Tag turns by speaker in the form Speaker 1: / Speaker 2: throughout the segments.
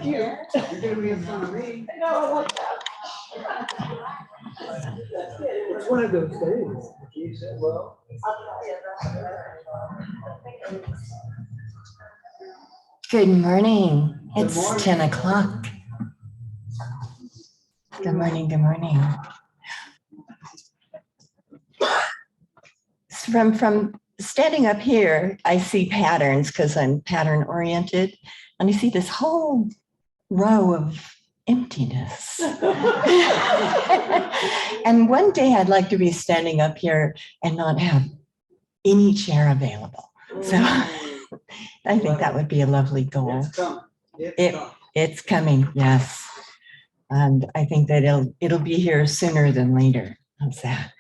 Speaker 1: You're gonna be in front of me.
Speaker 2: No, I like that.
Speaker 1: It's one of those days. You said, well.
Speaker 3: Good morning. It's
Speaker 1: Good morning.
Speaker 3: 10 o'clock. Good morning. Good morning. From standing up here, I see patterns because I'm pattern oriented, and I see this whole row of emptiness. And one day I'd like to be standing up here and not have any chair available. So I think that would be a lovely goal. It's coming, yes. And I think that it'll be here sooner than later. How's that?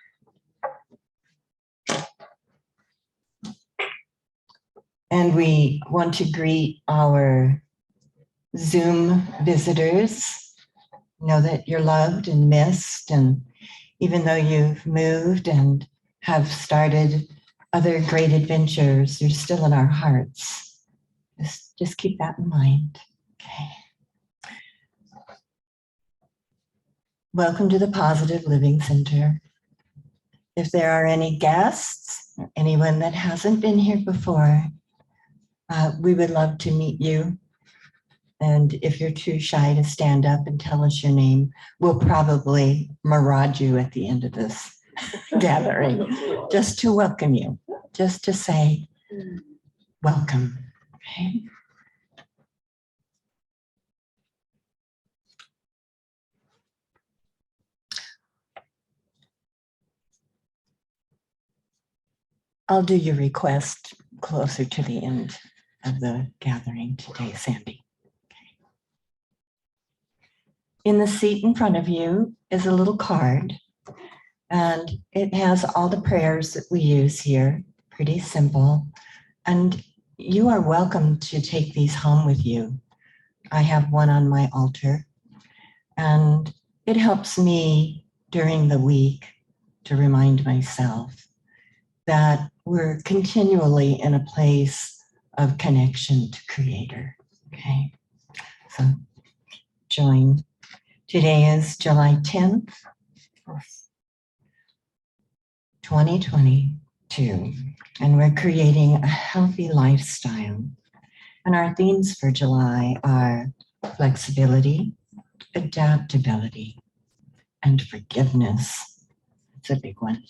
Speaker 3: And we want to greet our Zoom visitors. Know that you're loved and missed, and even though you've moved and have started other great adventures, you're still in our hearts. Just keep that in mind. Okay. Welcome to the Positive Living Center. If there are any guests, or anyone that hasn't been here before, we would love to meet you. And if you're too shy to stand up and tell us your name, we'll probably mirage you at the end of this gathering, just to welcome you, just to say, welcome. Okay. I'll do your request closer to the end of the gathering today, Sandy. Okay. In the seat in front of you is a little card, and it has all the prayers that we use here, pretty simple. And you are welcome to take these home with you. I have one on my altar, and it helps me during the week to remind myself that we're continually in a place of connection to Creator. Okay, so join. Today is July 10th, 2022, and we're creating a healthy lifestyle. And our themes for July are flexibility, adaptability, and forgiveness. It's a big one.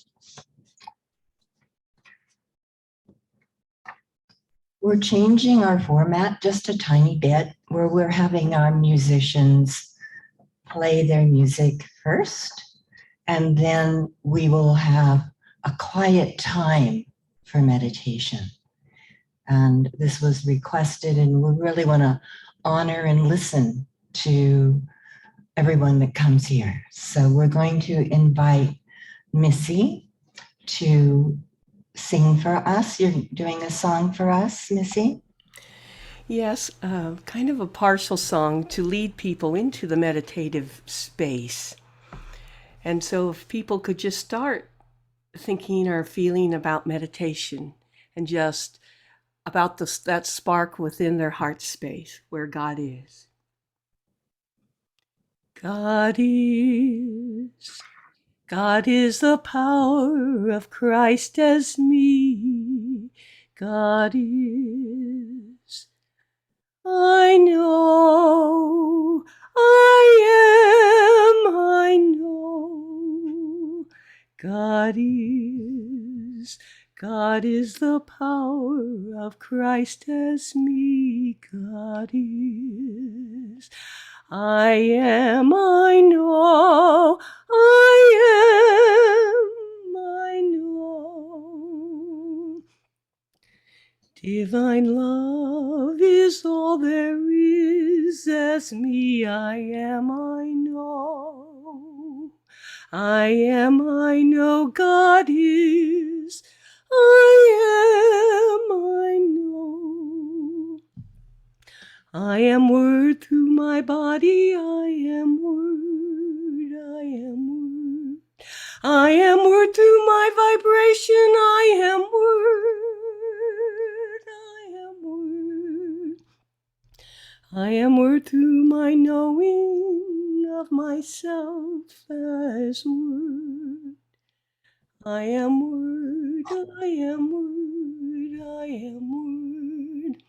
Speaker 3: We're changing our format just a tiny bit, where we're having our musicians play their music first, and then we will have a quiet time for meditation. And this was requested, and we really want to honor and listen to everyone that comes here. So we're going to invite Missy to sing for us. You're doing a song for us, Missy?
Speaker 4: Yes, kind of a partial song to lead people into the meditative space. And so if people could just start thinking or feeling about meditation and just about that spark within their heart space where God is. God is the power of Christ as me. God is. I know, I know. God is the power of Christ as me. God is. I know, I know. Divine love is all there is as me. I know. I know God is. I know. I am word through my body. I am word. I am word through my vibration. I am word. I am word through my knowing of myself as word. I am word, I am word, I am word.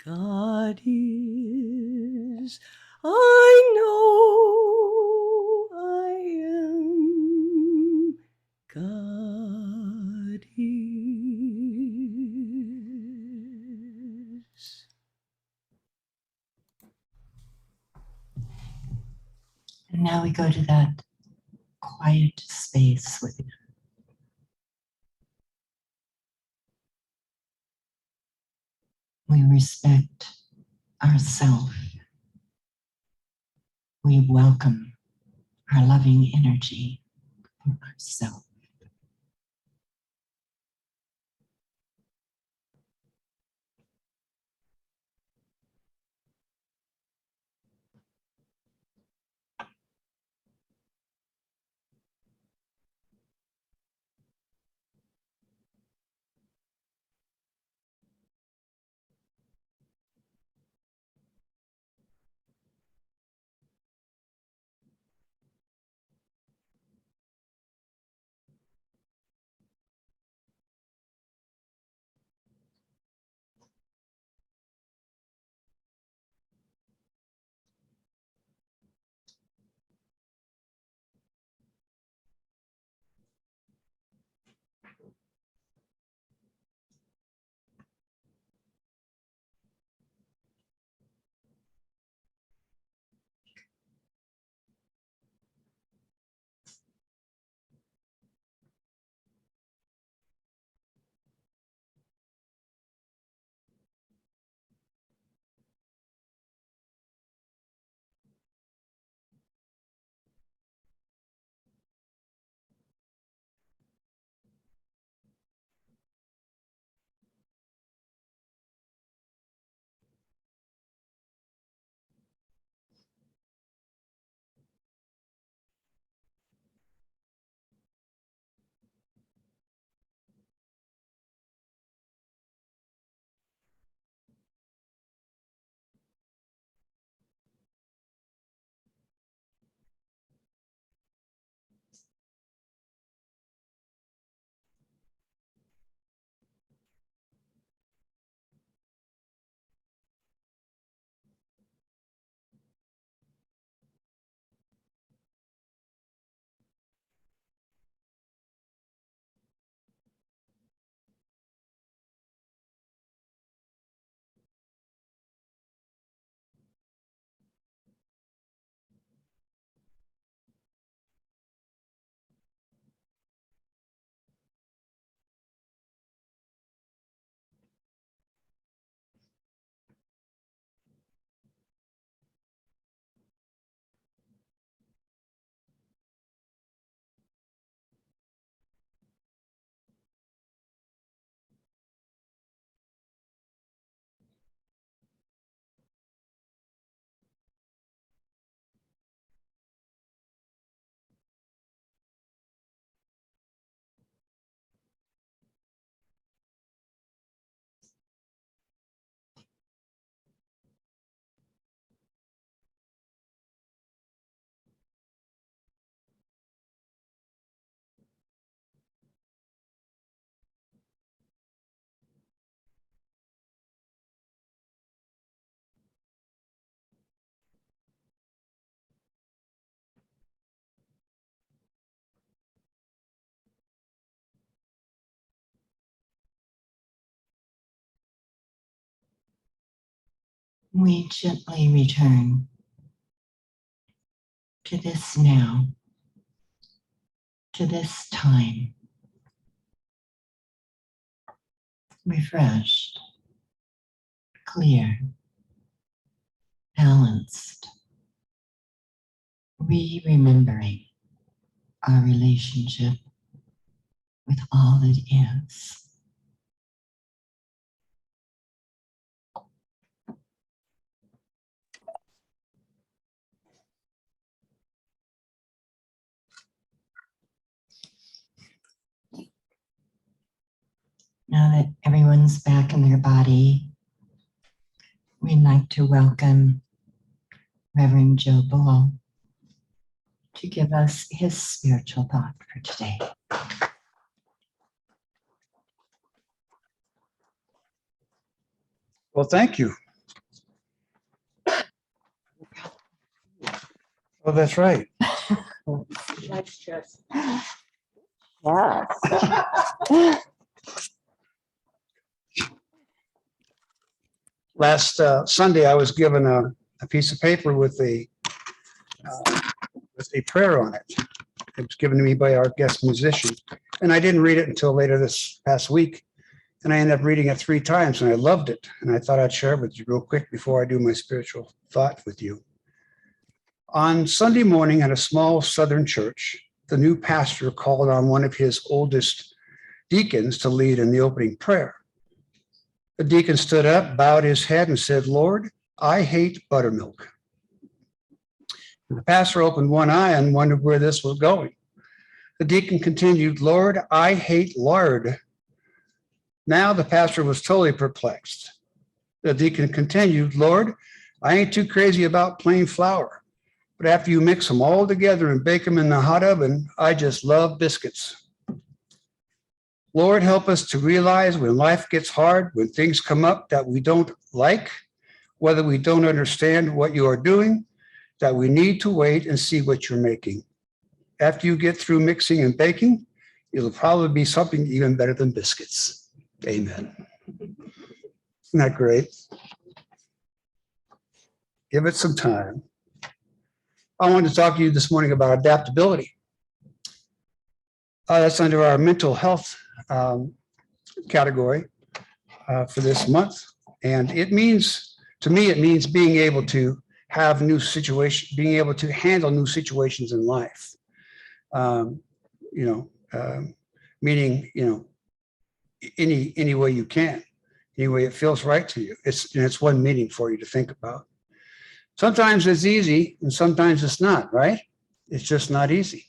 Speaker 4: God is, I know I am. God is.
Speaker 3: And now we go to that quiet space within. We respect ourself. We welcome our loving energy for ourselves. We gently return to this now, to this time, refreshed, clear, balanced, remembering our relationship with all that is. Now that everyone's back in their body, we'd like to welcome Reverend Joe Ball to give us his spiritual thought for today.
Speaker 2: Well, thank you. Oh, that's right.
Speaker 3: That's just, yes.
Speaker 2: Last Sunday, I was given a piece of paper with a prayer on it. It was given to me by our guest musician, and I didn't read it until later this past week. And I ended up reading it 3 times, and I loved it. And I thought I'd share it with you real quick before I do my spiritual thought with you. On Sunday morning at a small southern church, the new pastor called on one of his oldest deacons to lead in the opening prayer. The deacon stood up, bowed his head, and said, "Lord, I hate buttermilk." And the pastor opened one eye and wondered where this was going. The deacon continued, "Lord, I hate lard." Now the pastor was totally perplexed. The deacon continued, "Lord, I ain't too crazy about plain flour, but after you mix them all together and bake them in the hot oven, I just love biscuits." Lord, help us to realize when life gets hard, when things come up that we don't like, whether we don't understand what you are doing, that we need to wait and see what you're making. After you get through mixing and baking, it'll probably be something even better than biscuits. Amen. Isn't that great? Give it some time. I wanted to talk to you this morning about adaptability. That's under our mental health category for this month. And it means, to me, it means being able to have new situations, being able to handle new situations in life. Meaning, any way you can, any way it feels right to you. It's one meaning for you to think about. Sometimes it's easy and sometimes it's not, right? It's just not easy.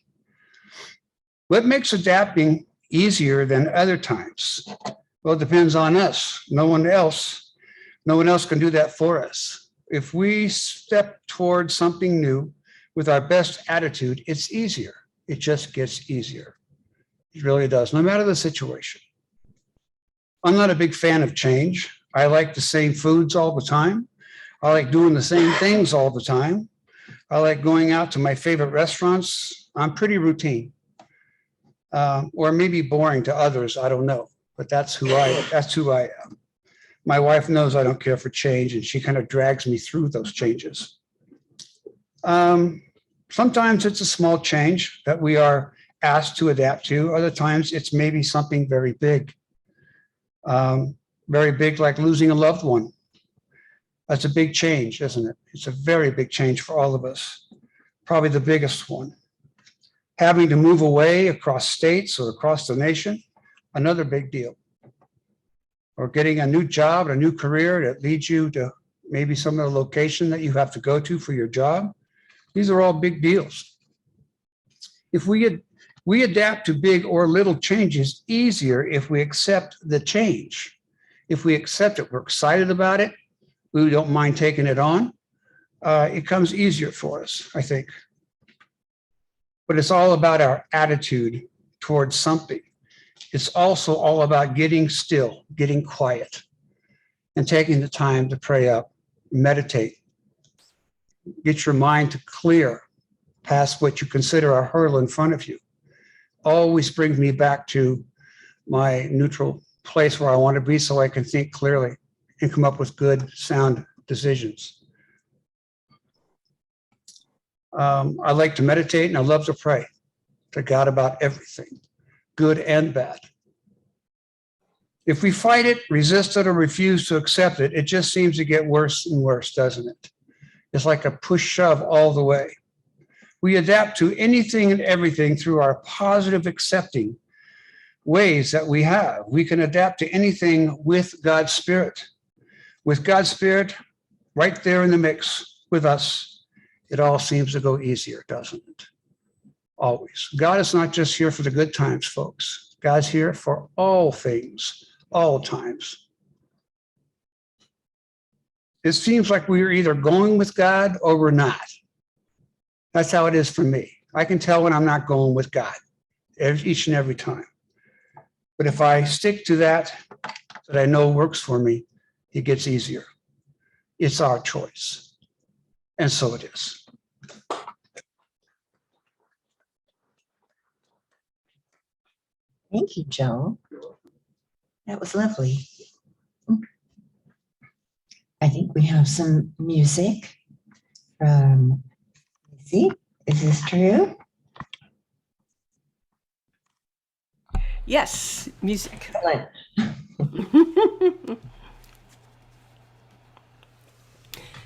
Speaker 2: What makes adapting easier than other times? Well, it depends on us. No one else can do that for us. If we step towards something new with our best attitude, it's easier. It just gets easier. It really does, no matter the situation. I'm not a big fan of change. I like the same foods all the time. I like doing the same things all the time. I like going out to my favorite restaurants. I'm pretty routine, or maybe boring to others. I don't know, but that's who I am. My wife knows I don't care for change, and she kind of drags me through those changes. Sometimes it's a small change that we are asked to adapt to. Other times it's maybe something very big. Very big, like losing a loved one. That's a big change, isn't it? It's a very big change for all of us. Probably the biggest one. Having to move away across states or across the nation, another big deal. Or getting a new job, a new career that leads you to maybe some other location that you have to go to for your job. These are all big deals. If we adapt to big or little changes easier if we accept the change. If we accept it, we're excited about it, we don't mind taking it on, it comes easier for us, I think. But it's all about our attitude towards something. It's also all about getting still, getting quiet, and taking the time to pray up, meditate, get your mind to clear past what you consider a hurdle in front of you. Always brings me back to my neutral place where I want to be so I can think clearly and come up with good, sound decisions. I like to meditate and I love to pray to God about everything, good and bad. If we fight it, resist it, or refuse to accept it, it just seems to get worse and worse, doesn't it? It's like a push-shove all the way. We adapt to anything and everything through our positive accepting ways that we have. We can adapt to anything with God's Spirit. With God's Spirit right there in the mix with us, it all seems to go easier, doesn't it? Always. God is not just here for the good times, folks. God's here for all things, all times. It seems like we're either going with God or we're not. That's how it is for me. I can tell when I'm not going with God each and every time. But if I stick to that I know works for me, it gets easier. It's our choice. And so it is.
Speaker 3: Thank you, Joe. That was lovely. I think we have some music from Lizzie. Is this true?
Speaker 4: Yes, music.
Speaker 3: Excellent.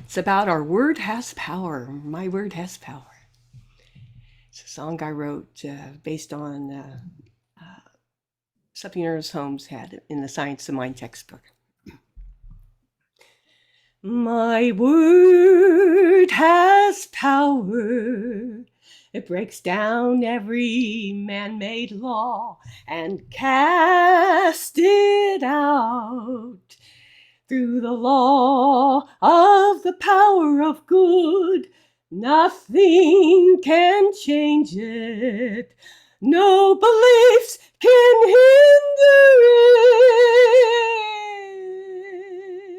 Speaker 4: It's about our word has power. My word has power. It's a song I wrote based on something Ernest Holmes had in the Science of Mind textbook. My word has power. It breaks down every man-made law and casts it out through the law of the power of good. Nothing can change it. No beliefs can hinder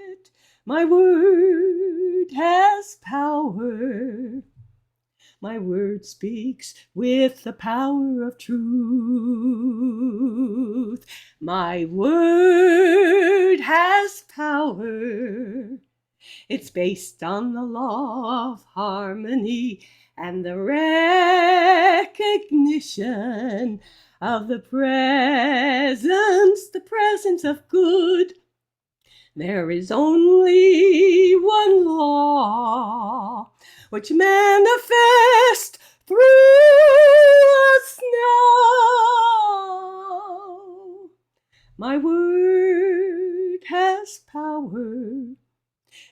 Speaker 4: it. My word has power. My word speaks with the power of truth. My word has power. It's based on the law of harmony and the recognition of the presence of good. There is only one law which manifests through us now. My word has power.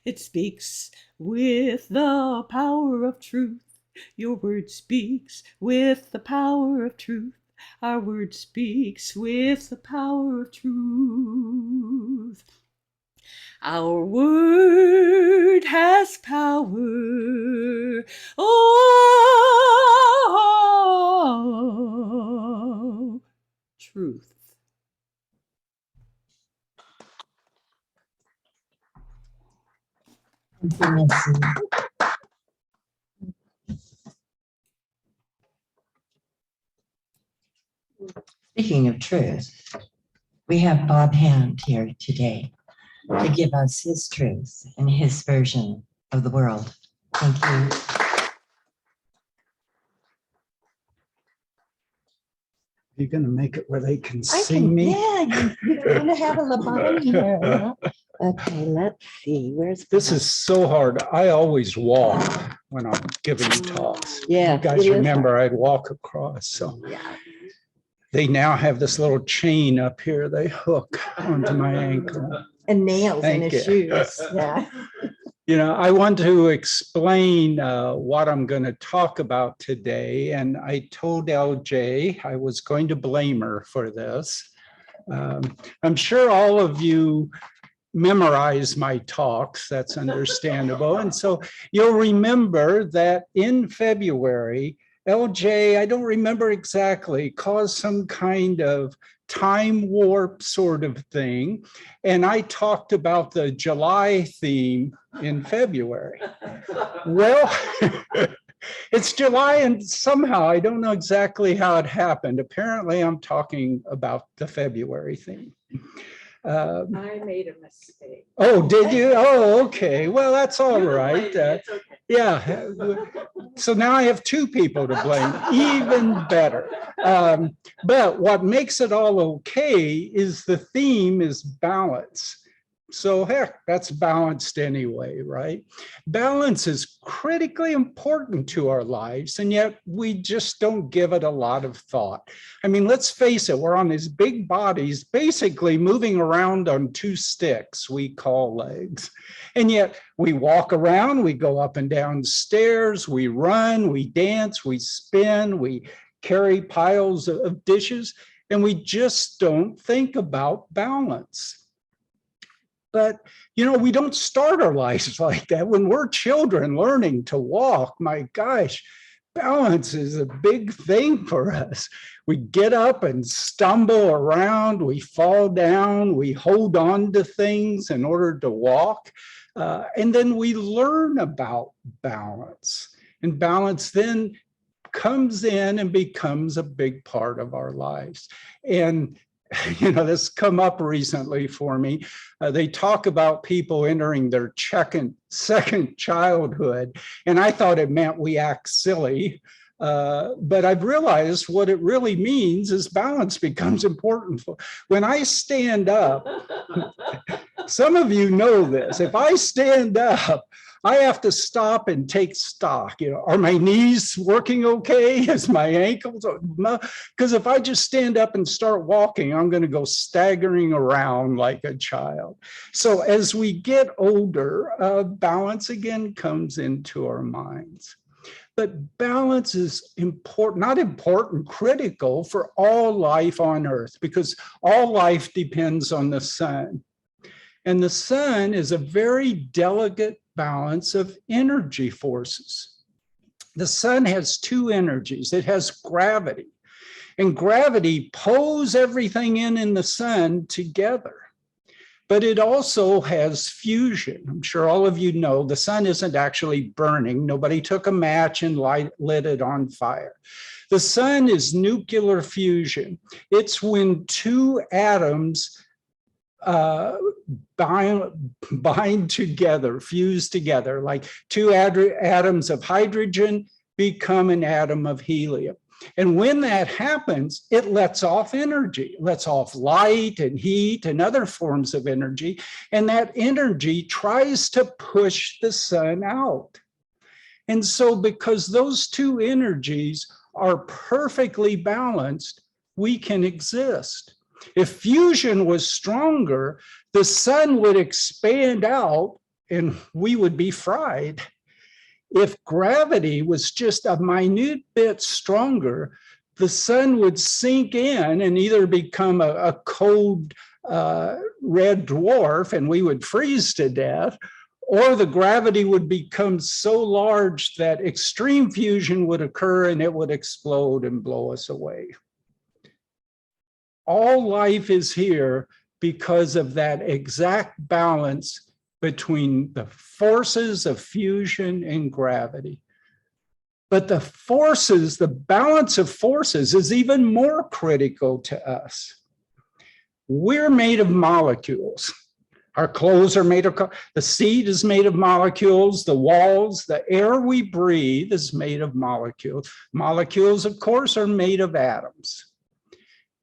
Speaker 4: It speaks with the power of truth. Your word speaks with the power of truth. Our word speaks with the power of truth. Our word has power. Oh, truth.
Speaker 3: Speaking of truth, we have Bob Hand here today to give us his truth and his version of the world. Thank you.
Speaker 5: You're going to make it where they can
Speaker 3: I
Speaker 5: see
Speaker 3: can,
Speaker 5: me?
Speaker 3: yeah, you're going to have a lobotomy here. Huh? Okay, let's see. Where's
Speaker 5: This
Speaker 3: Bob?
Speaker 5: is so hard. I always walk when I'm giving talks.
Speaker 3: Yeah,
Speaker 5: You guys remember I'd walk across. So
Speaker 3: yeah.
Speaker 5: they now have this little chain up here they hook onto my ankle.
Speaker 3: And nails in
Speaker 5: Thank
Speaker 3: his
Speaker 5: you.
Speaker 3: shoes. Yeah.
Speaker 5: You know, I want to explain what I'm going to talk about today. And I told LJ I was going to blame her for this. I'm sure all of you memorize my talks. That's understandable. And so you'll remember that in February, LJ, I don't remember exactly, caused some kind of time warp sort of thing. And I talked about the July theme in February. Well, it's July and somehow I don't know exactly how it happened. Apparently I'm talking about the February theme.
Speaker 6: I made a mistake.
Speaker 5: Oh, did you? Oh, okay. Well, that's all right.
Speaker 6: It's okay.
Speaker 5: Yeah. So now I have two people to blame, even better. But what makes it all okay is the theme is balance. So heck, that's balanced anyway, right? Balance is critically important to our lives, and yet we just don't give it a lot of thought. I mean, let's face it, we're on these big bodies, basically moving around on two sticks we call legs. And yet we walk around, we go up and down stairs, we run, we dance, we spin, we carry piles of dishes, and we just don't think about balance. But, we don't start our lives like that. When we're children learning to walk, my gosh, balance is a big thing for us. We get up and stumble around, we fall down, we hold on to things in order to walk. And then we learn about balance. And balance then comes in and becomes a big part of our lives. And this come up recently for me. They talk about people entering their second childhood, and I thought it meant we act silly. But I've realized what it really means is balance becomes important. When I stand up, some of you know this, if I stand up, I have to stop and take stock. Are my knees working okay? Is my ankles? Because if I just stand up and start walking, I'm going to go staggering around like a child. So as we get older, balance again comes into our minds. But balance is important, not important, critical for all life on Earth, because all life depends on the sun. And the sun is a very delicate balance of energy forces. The sun has two energies. It has gravity, and gravity pulls everything in the sun together. But it also has fusion. I'm sure all of you know the sun isn't actually burning. Nobody took a match and lit it on fire. The sun is nuclear fusion. It's when two atoms bind together, fuse together, like two atoms of hydrogen become an atom of helium. And when that happens, it lets off energy, it lets off light and heat and other forms of energy. And that energy tries to push the sun out. And so because those two energies are perfectly balanced, we can exist. If fusion was stronger, the sun would expand out and we would be fried. If gravity was just a minute bit stronger, the sun would sink in and either become a cold red dwarf and we would freeze to death, or the gravity would become so large that extreme fusion would occur and it would explode and blow us away. All life is here because of that exact balance between the forces of fusion and gravity. But the forces, the balance of forces is even more critical to us. We're made of molecules. Our clothes are made of, the seed is made of molecules, the walls, the air we breathe is made of molecules. Molecules, of course, are made of atoms.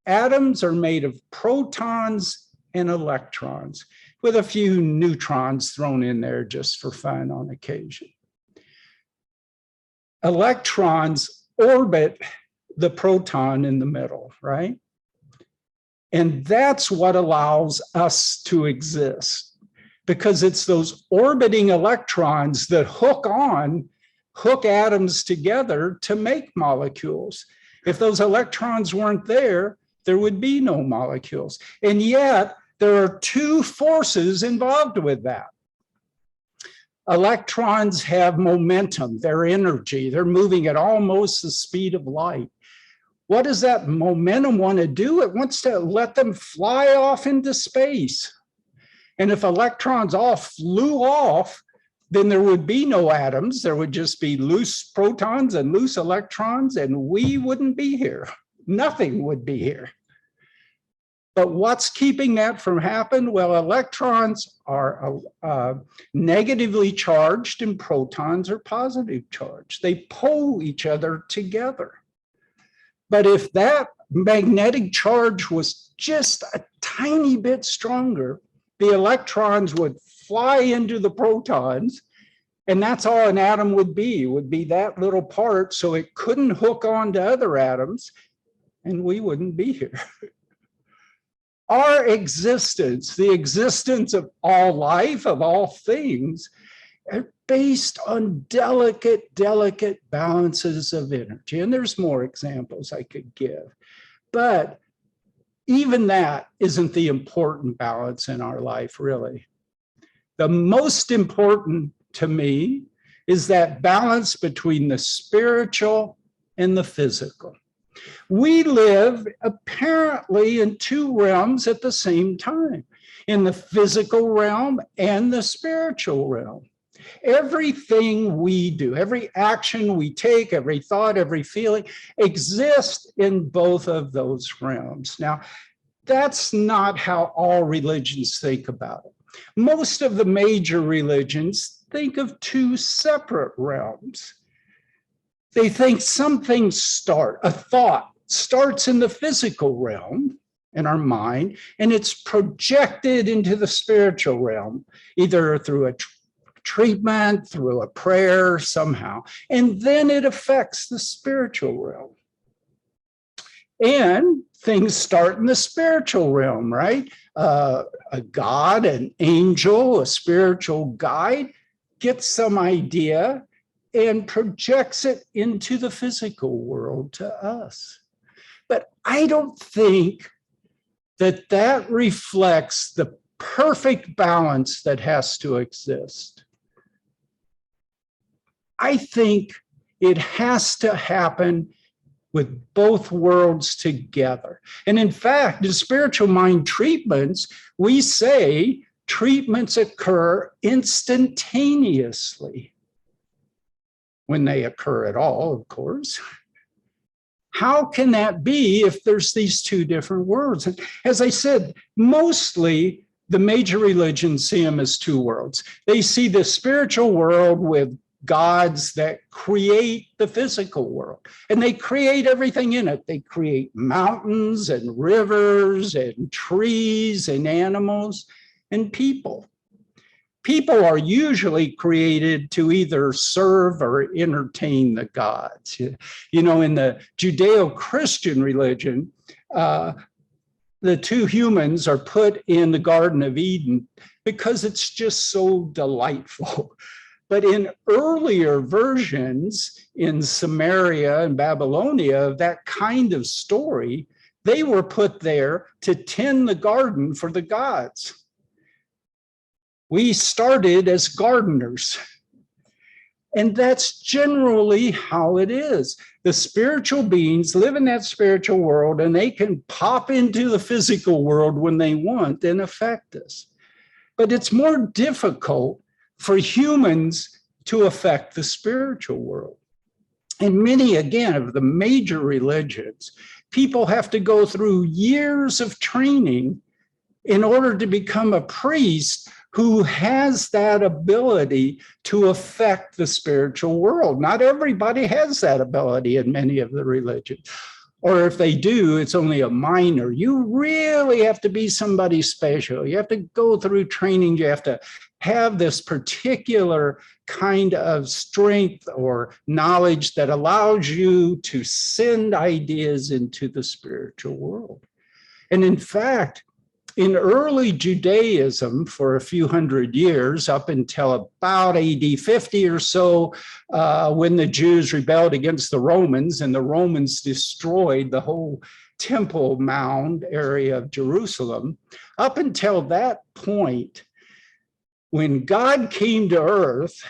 Speaker 5: Atoms are made of protons and electrons, with a few neutrons thrown in there just for fun on occasion. Electrons orbit the proton in the middle, right? And that's what allows us to exist, because it's those orbiting electrons that hook atoms together to make molecules. If those electrons weren't there, there would be no molecules. And yet, there are two forces involved with that. Electrons have momentum, their energy. They're moving at almost the speed of light. What does that momentum want to do? It wants to let them fly off into space. And if electrons all flew off, then there would be no atoms. There would just be loose protons and loose electrons, and we wouldn't be here. Nothing would be here. But what's keeping that from happening? Well, electrons are negatively charged and protons are positive charged. They pull each other together. But if that magnetic charge was just a tiny bit stronger, the electrons would fly into the protons, and that's all an atom would be that little part, so it couldn't hook on to other atoms, and we wouldn't be here. Our existence, the existence of all life, of all things, are based on delicate balances of energy. And there's more examples I could give. But even that isn't the important balance in our life, really. The most important to me is that balance between the spiritual and the physical. We live apparently in two realms at the same time, in the physical realm and the spiritual realm. Everything we do, every action we take, every thought, every feeling exists in both of those realms. Now, that's not how all religions think about it. Most of the major religions think of two separate realms. They think something a thought starts in the physical realm, in our mind, and it's projected into the spiritual realm, either through a treatment, through a prayer, somehow, and then it affects the spiritual realm. And things start in the spiritual realm, right? A God, an angel, a spiritual guide gets some idea and projects it into the physical world to us. But I don't think that that reflects the perfect balance that has to exist. I think it has to happen with both worlds together. And in fact, in spiritual mind treatments, we say treatments occur instantaneously, when they occur at all, of course. How can that be if there's these two different worlds? And as I said, mostly the major religions see them as two worlds. They see the spiritual world with gods that create the physical world, and they create everything in it. They create mountains and rivers and trees and animals and people. People are usually created to either serve or entertain the gods. You know, in the Judeo-Christian religion, the two humans are put in the Garden of Eden because it's just so delightful. But in earlier versions in Samaria and Babylonia of that kind of story, they were put there to tend the garden for the gods. We started as gardeners. And that's generally how it is. The spiritual beings live in that spiritual world, and they can pop into the physical world when they want and affect us. But it's more difficult for humans to affect the spiritual world. In many, again, of the major religions, people have to go through years of training in order to become a priest who has that ability to affect the spiritual world. Not everybody has that ability in many of the religions. Or if they do, it's only a minor. You really have to be somebody special. You have to go through training. You have to have this particular kind of strength or knowledge that allows you to send ideas into the spiritual world. And in fact, in early Judaism, for a few hundred years, up until about AD 50 or so, when the Jews rebelled against the Romans and the Romans destroyed the whole Temple Mound area of Jerusalem, up until that point, when God came to earth,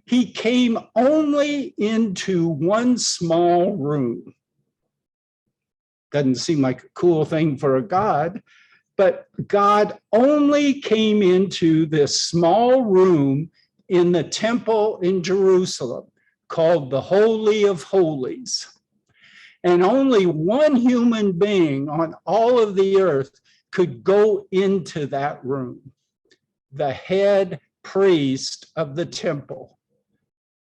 Speaker 5: he came only into one small room. Doesn't seem like a cool thing for a God, but God only came into this small room in the temple in Jerusalem called the Holy of Holies. And only one human being on all of the earth could go into that room, the head priest of the temple,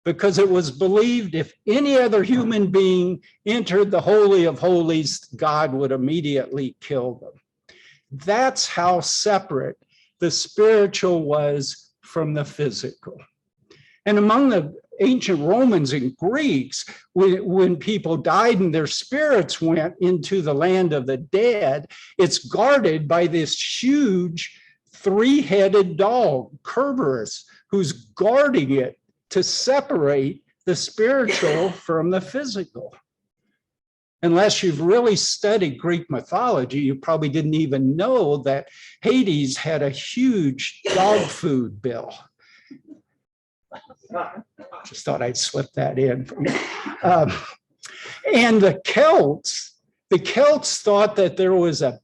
Speaker 5: because it was believed if any other human being entered the Holy of Holies, God would immediately kill them. That's how separate the spiritual was from the physical. And among the ancient Romans and Greeks, when people died and their spirits went into the land of the dead, it's guarded by this huge three-headed dog, Cerberus, who's guarding it to separate the spiritual from the physical. Unless you've really studied Greek mythology, you probably didn't even know that Hades had a huge dog food bill. Just thought I'd slip that in. And the Celts thought that there was a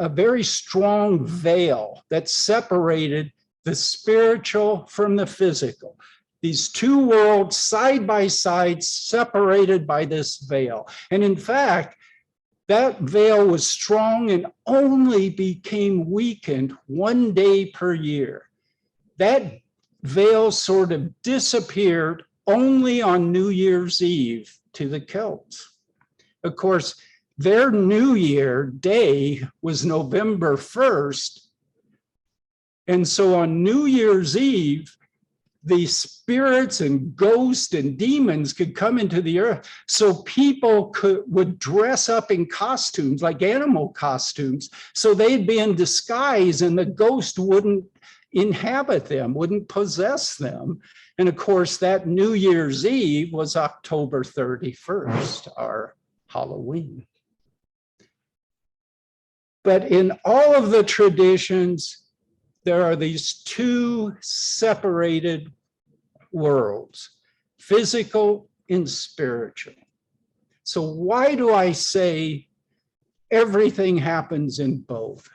Speaker 5: very strong veil that separated the spiritual from the physical. These two worlds side by side, separated by this veil. And in fact, that veil was strong and only became weakened 1 day per year. That veil sort of disappeared only on New Year's Eve to the Celts. Of course, their New Year day was November 1st. And so on New Year's Eve, the spirits and ghosts and demons could come into the earth. So people would dress up in costumes, like animal costumes. So they'd be in disguise and the ghost wouldn't inhabit them, wouldn't possess them. And of course, that New Year's Eve was October 31st, our Halloween. But in all of the traditions, there are these two separated worlds, physical and spiritual. So why do I say everything happens in both?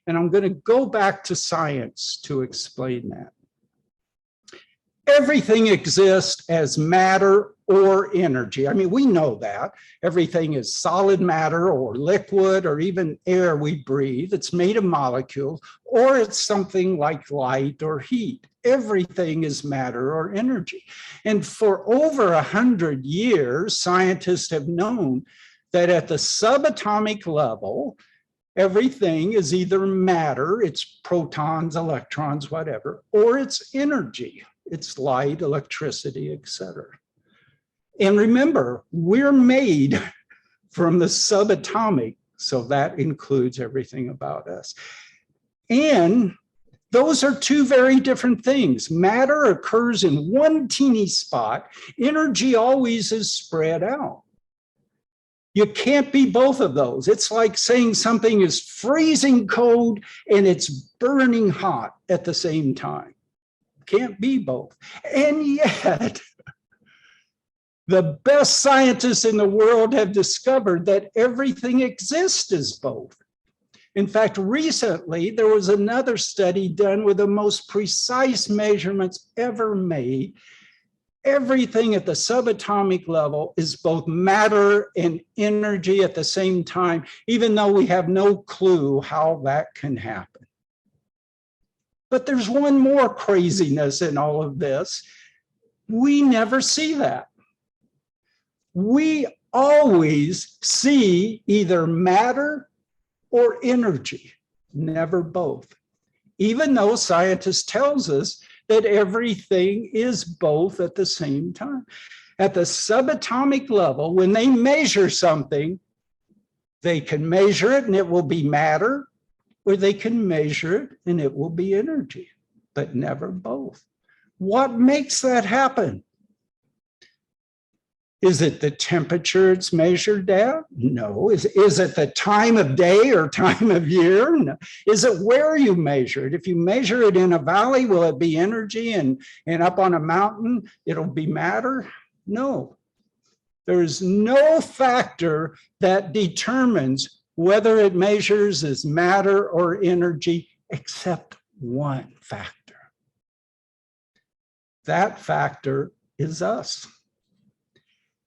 Speaker 5: And I'm going to go back to science to explain that. Everything exists as matter or energy. I mean, we know that. Everything is solid matter or liquid or even air we breathe. It's made of molecules, or it's something like light or heat. Everything is matter or energy. And for over 100 years, scientists have known that at the subatomic level, everything is either matter, it's protons, electrons, whatever, or it's energy. It's light, electricity, etc. And remember, we're made from the subatomic, so that includes everything about us. And those are two very different things. Matter occurs in one teeny spot. Energy always is spread out. You can't be both of those. It's like saying something is freezing cold and it's burning hot at the same time. Can't be both. And yet, the best scientists in the world have discovered that everything exists as both. In fact, recently, there was another study done with the most precise measurements ever made. Everything at the subatomic level is both matter and energy at the same time, even though we have no clue how that can happen. But there's one more craziness in all of this. We never see that. We always see either matter or energy, never both. Even though scientists tells us that everything is both at the same time. At the subatomic level, when they measure something, they can measure it and it will be matter, or they can measure it and it will be energy, but never both. What makes that happen? Is it the temperature it's measured at? No. Is it the time of day or time of year? No. Is it where you measure it? If you measure it in a valley, will it be energy? And up on a mountain, it'll be matter? No. There's no factor that determines whether it measures as matter or energy, except one factor. That factor is us.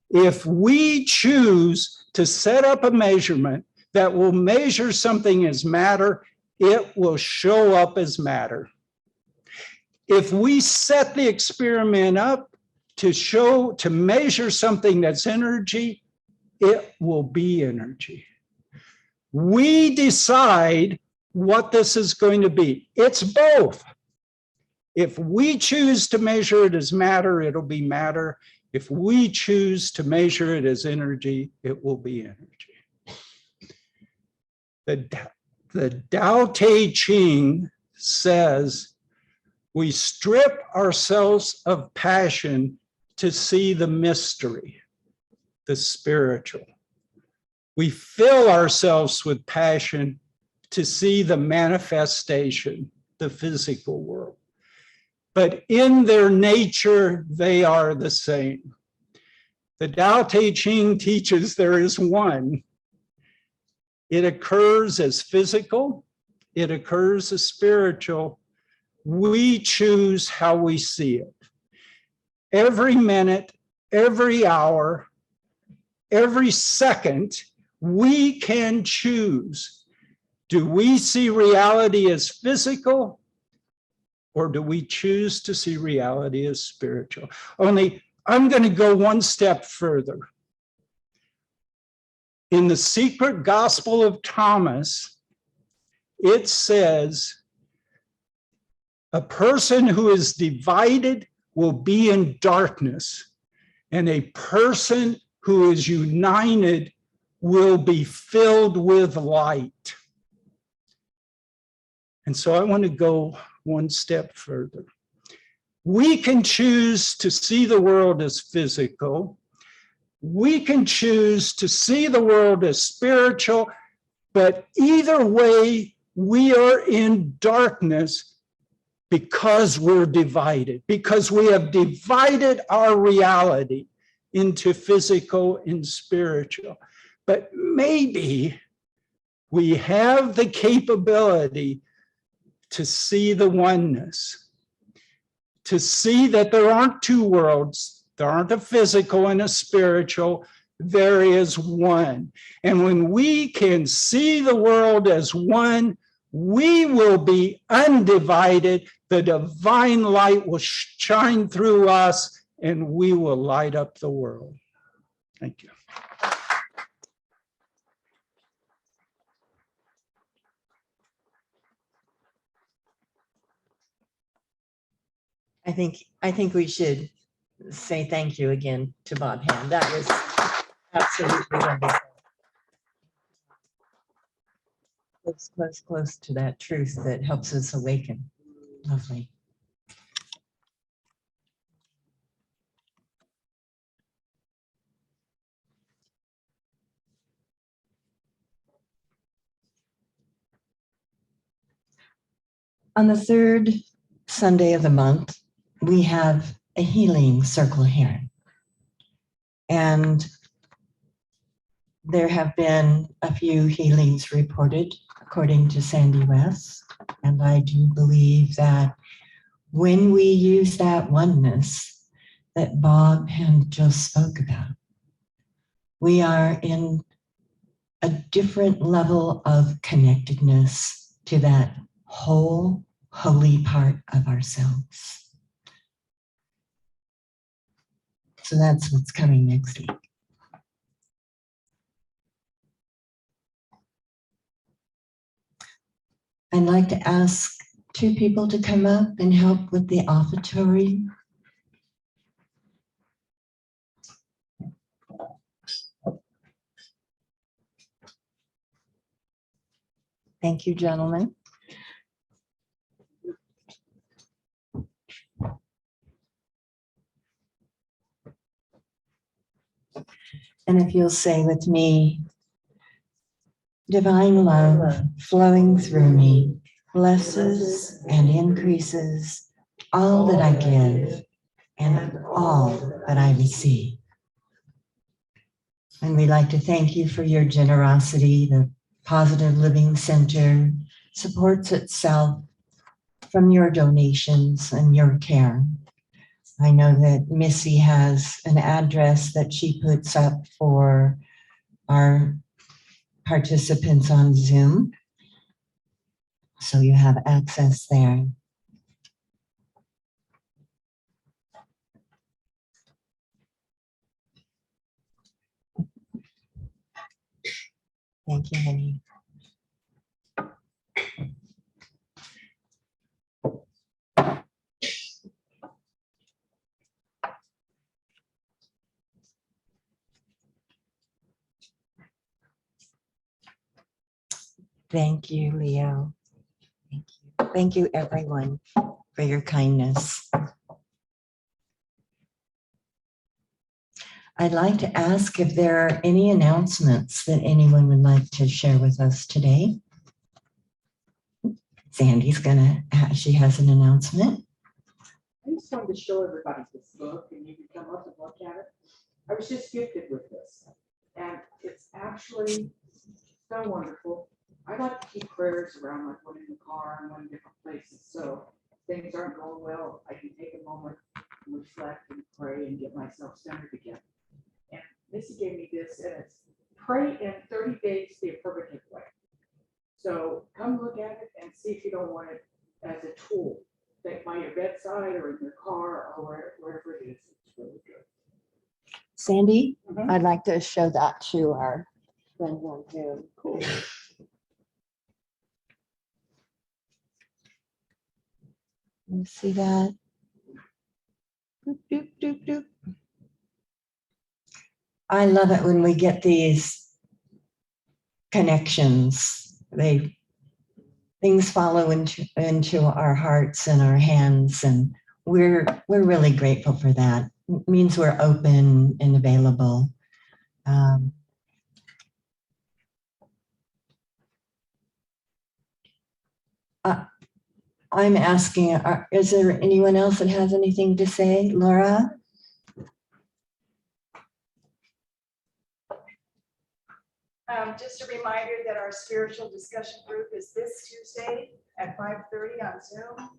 Speaker 5: If we choose to set up a measurement that will measure something as matter, it will show up as matter. If we set the experiment up to measure something that's energy, it will be energy. We decide what this is going to be. It's both. If we choose to measure it as matter, it'll be matter. If we choose to measure it as energy, it will be energy. The Tao Te Ching says, we strip ourselves of passion to see the mystery, the spiritual. We fill ourselves with passion to see the manifestation, the physical world. But in their nature, they are the same. The Tao Te Ching teaches there is one. It occurs as physical, it occurs as spiritual. We choose how we see it. Every minute, every hour, every second, we can choose. Do we see reality as physical, or do we choose to see reality as spiritual? Only I'm going to go one step further. In the secret gospel of Thomas, it says, a person who is divided will be in darkness, and a person who is united will be filled with light. And so I want to go one step further. We can choose to see the world as physical. We can choose to see the world as spiritual, but either way, we are in darkness because we're divided, because we have divided our reality into physical and spiritual. But maybe we have the capability to see the oneness, to see that there aren't two worlds, there aren't a physical and a spiritual, there is one. And when we can see the world as one, we will be undivided. The divine light will shine through us, and we will light up the world. Thank you.
Speaker 3: I think we should say thank you again to Bob Hand. That was absolutely wonderful. Close to that truth that helps us awaken. Lovely. On the third Sunday of the month, we have a healing circle here. And there have been a few healings reported according to Sandy West. And I do believe that when we use that oneness that Bob Hand just spoke about, we are in a different level of connectedness to that whole holy part of ourselves. So that's what's coming next week. I'd like to ask two people to come up and help with the offertory. Thank you, gentlemen. And if you'll say with me, divine love flowing through me blesses and increases all that I give and all that I receive. And we'd like to thank you for your generosity. The Positive Living Center supports itself from your donations and your care. I know that Missy has an address that she puts up for our participants on Zoom, so you have access there. Thank you, honey. Thank you, Leo. Thank you. Thank you, everyone, for your kindness. I'd like to ask if there are any announcements that anyone would like to share with us today. Sandy's she has an announcement.
Speaker 6: I just wanted to show everybody this book and you can come up and look at it. I was just gifted with this and it's actually so wonderful. I like to keep prayers around, like one in the car and one in different places. So if things aren't going well, I can take a moment, reflect and pray and get myself centered again. And Missy gave me this and it's pray in 30 days the affirmative way. So come look at it and see if you don't want it as a tool. Like by your bedside or in your car or wherever it is. It's really good.
Speaker 7: Sandy,
Speaker 6: Mhm.
Speaker 7: I'd like to show that to our friends on Zoom. Cool.
Speaker 3: You see that? Doop, doop, doop, doop. I love it when we get these connections. Things follow into our hearts and our hands, and we're really grateful for that. It means we're open and available. I'm asking, is there anyone else that has anything to say? Laura?
Speaker 8: Just a reminder that our spiritual discussion group is this Tuesday at 5:30 on Zoom.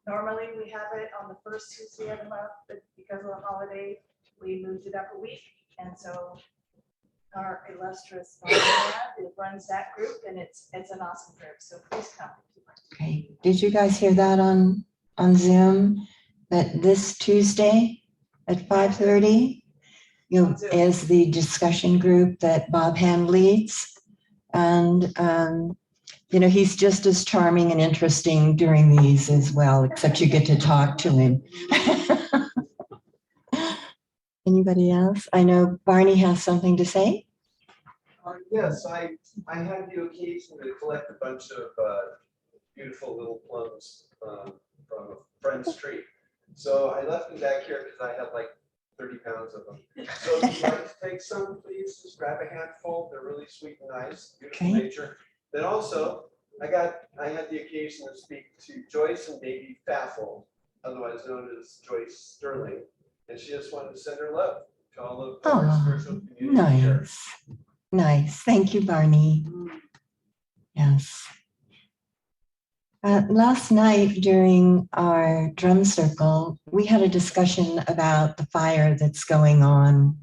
Speaker 8: Normally, we have it on the first Tuesday of the month, but because of the holiday, we moved it up a week. And so our illustrious Bob Hand runs that group, and it's an awesome group. So please come.
Speaker 3: Okay, did you guys hear that on Zoom? That this Tuesday at 5:30? Is the discussion group that Bob Hand leads. And, he's just as charming and interesting during these as well, except you get to talk to him. Anybody else? I know Barney has something to say.
Speaker 1: Yes, I had the occasion to collect a bunch of beautiful little plums from a friend's tree. So I left them back here because I had like 30 pounds of them. So if you'd like to take some, please just grab a handful. They're really sweet and nice, beautiful
Speaker 3: Okay.
Speaker 1: nature. Then also, I had the occasion to speak to Joyce and baby Faffel, otherwise known as Joyce Sterling, and she just wanted to send her love to all of our
Speaker 3: Oh,
Speaker 1: spiritual community here.
Speaker 3: nice. Nice. Thank you, Barney. Yes. Last night during our drum circle, we had a discussion about the fire that's going on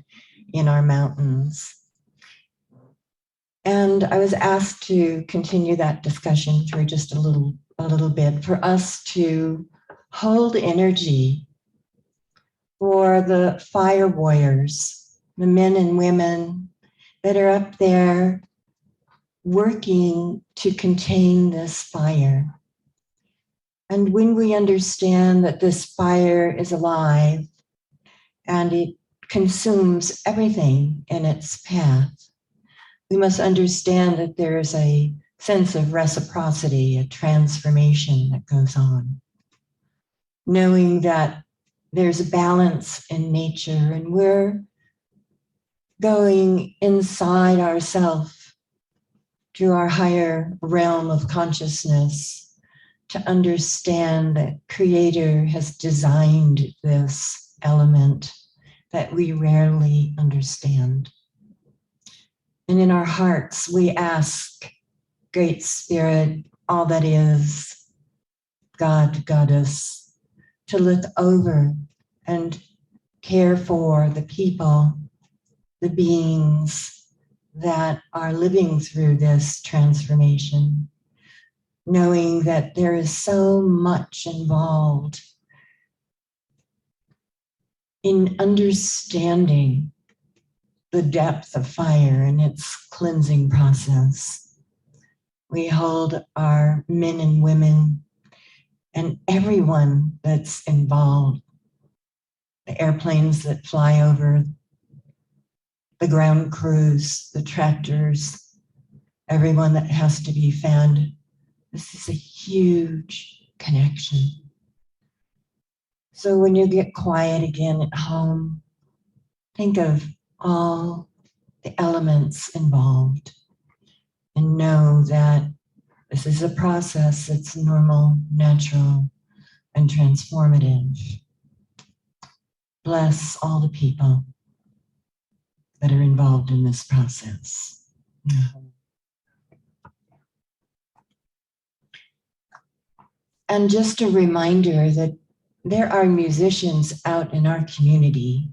Speaker 3: in our mountains. And I was asked to continue that discussion for just a little bit, for us to hold energy for the fire warriors, the men and women that are up there working to contain this fire. And when we understand that this fire is alive and it consumes everything in its path, we must understand that there is a sense of reciprocity, a transformation that goes on. Knowing that there's a balance in nature and we're going inside ourselves to our higher realm of consciousness to understand that Creator has designed this element that we rarely understand. And in our hearts, we ask, Great Spirit, all that is, God, Goddess, to look over and care for the people, the beings that are living through this transformation, knowing that there is so much involved in understanding the depth of fire and its cleansing process. We hold our men and women and everyone that's involved, the airplanes that fly over, the ground crews, the tractors, everyone that has to be fanned. This is a huge connection. So when you get quiet again at home, think of all the elements involved and know that this is a process that's normal, natural, and transformative. Bless all the people that are involved in this process. And just a reminder that there are musicians out in our community,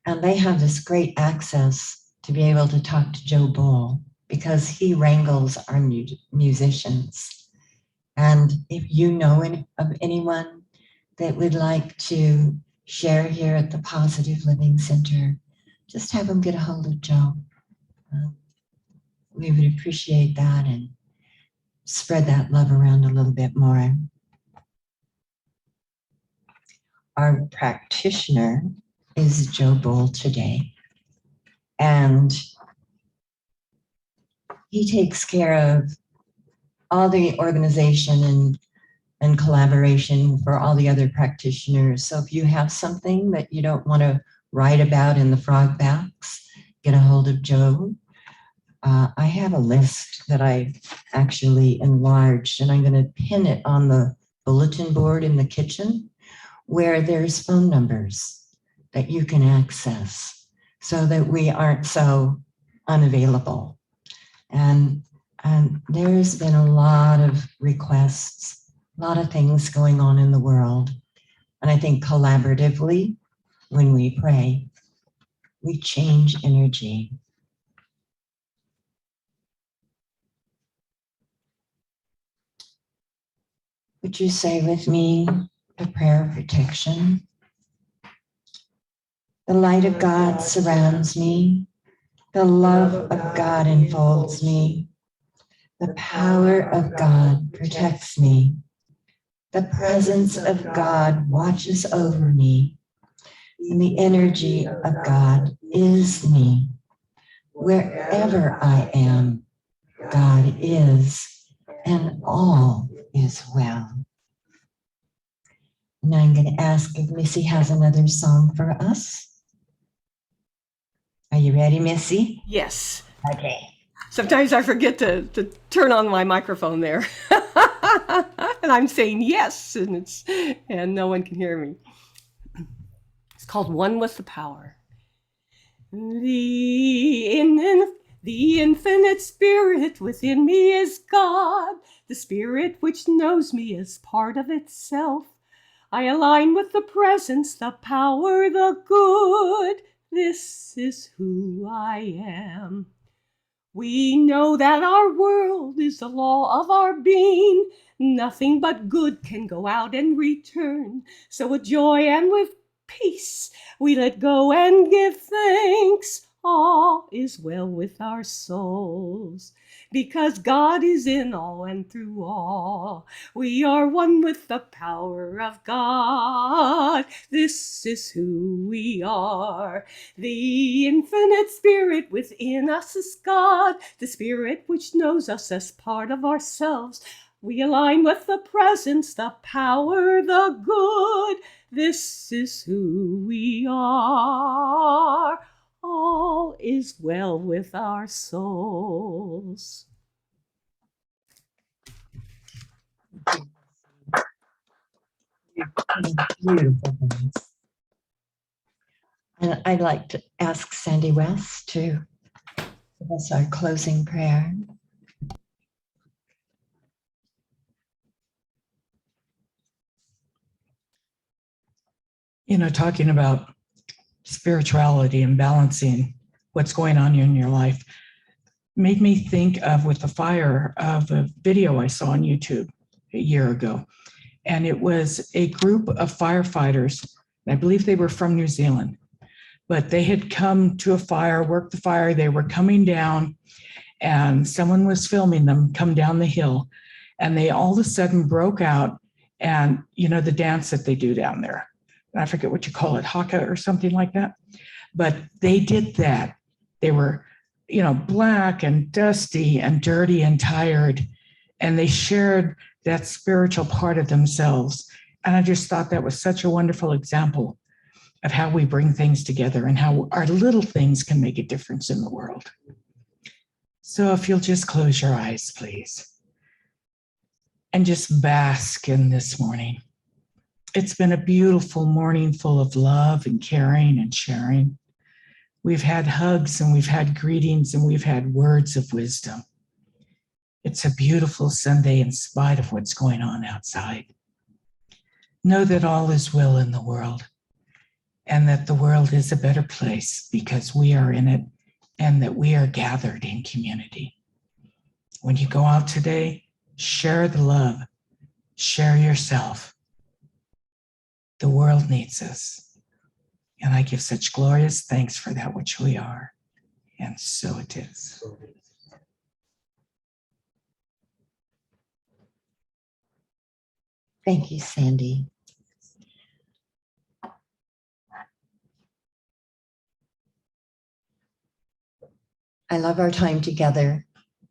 Speaker 3: and they have this great access to be able to talk to Joe Bull because he wrangles our musicians. And if you know of anyone that would like to share here at the Positive Living Center, just have them get a hold of Joe. We would appreciate that and spread that love around a little bit more. Our practitioner is Joe Bull today, and he takes care of all the organization and collaboration for all the other practitioners. So if you have something that you don't want to write about in the frog backs, get a hold of Joe. I have a list that I actually enlarged, and I'm going to pin it on the bulletin board in the kitchen where there's phone numbers that you can access so that we aren't so unavailable. And there's been a lot of requests, a lot of things going on in the world. And I think collaboratively, when we pray, we change energy. Would you say with me a prayer of protection? The light of God surrounds me. The love of God enfolds me. The power of God protects me. The presence of God watches over me. And the energy of God is me. Wherever I am, God is, and all is well. Now I'm going to ask if Missy has another song for us. Are you ready, Missy?
Speaker 4: Yes.
Speaker 3: Okay.
Speaker 4: Sometimes I forget to turn on my microphone there. And I'm saying yes, and no one can hear me. It's called One with the Power. The infinite spirit within me is God, the spirit which knows me as part of itself. I align with the presence, the power, the good. This is who I am. We know that our world is the law of our being. Nothing but good can go out and return. So with joy and with peace, we let go and give thanks. All is well with our souls, because God is in all and through all. We are one with the power of God. This is who we are. The infinite spirit within us is God, the spirit which knows us as part of ourselves. We align with the presence, the power, the good. This is who we are. All is well with our souls.
Speaker 3: Beautiful voice. And I'd like to ask Sandy West to give us our closing prayer.
Speaker 9: You know, talking about spirituality and balancing what's going on in your life made me think of with the fire of a video I saw on YouTube a year ago. And it was a group of firefighters. I believe they were from New Zealand, but they had come to a fire, worked the fire. They were coming down and someone was filming them come down the hill, and they all of a sudden broke out. And you know, the dance that they do down there, I forget what you call it, haka or something like that. But they did that. They were, you know, black and dusty and dirty and tired. And they shared that spiritual part of themselves. And I just thought that was such a wonderful example of how we bring things together and how our little things can make a difference in the world. So if you'll just close your eyes, please, and just bask in this morning. It's been a beautiful morning full of love and caring and sharing. We've had hugs and we've had greetings and we've had words of wisdom. It's a beautiful Sunday in spite of what's going on outside. Know that all is well in the world and that the world is a better place because we are in it and that we are gathered in community. When you go out today, share the love, share yourself. The world needs us. And I give such glorious thanks for that which we are. And so it is.
Speaker 3: Thank you, Sandy. I love our time together.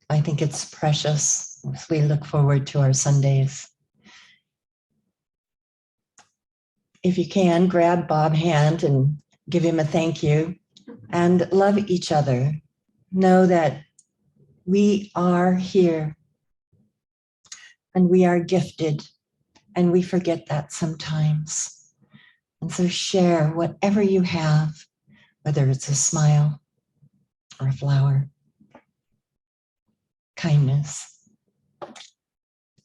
Speaker 3: I think it's precious as we look forward to our Sundays. If you can, grab Bob Hand and give him a thank you and love each other. Know that we are here and we are gifted, and we forget that sometimes. And so share whatever you have, whether it's a smile or a flower, kindness.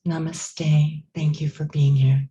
Speaker 3: Namaste. Thank you for being here.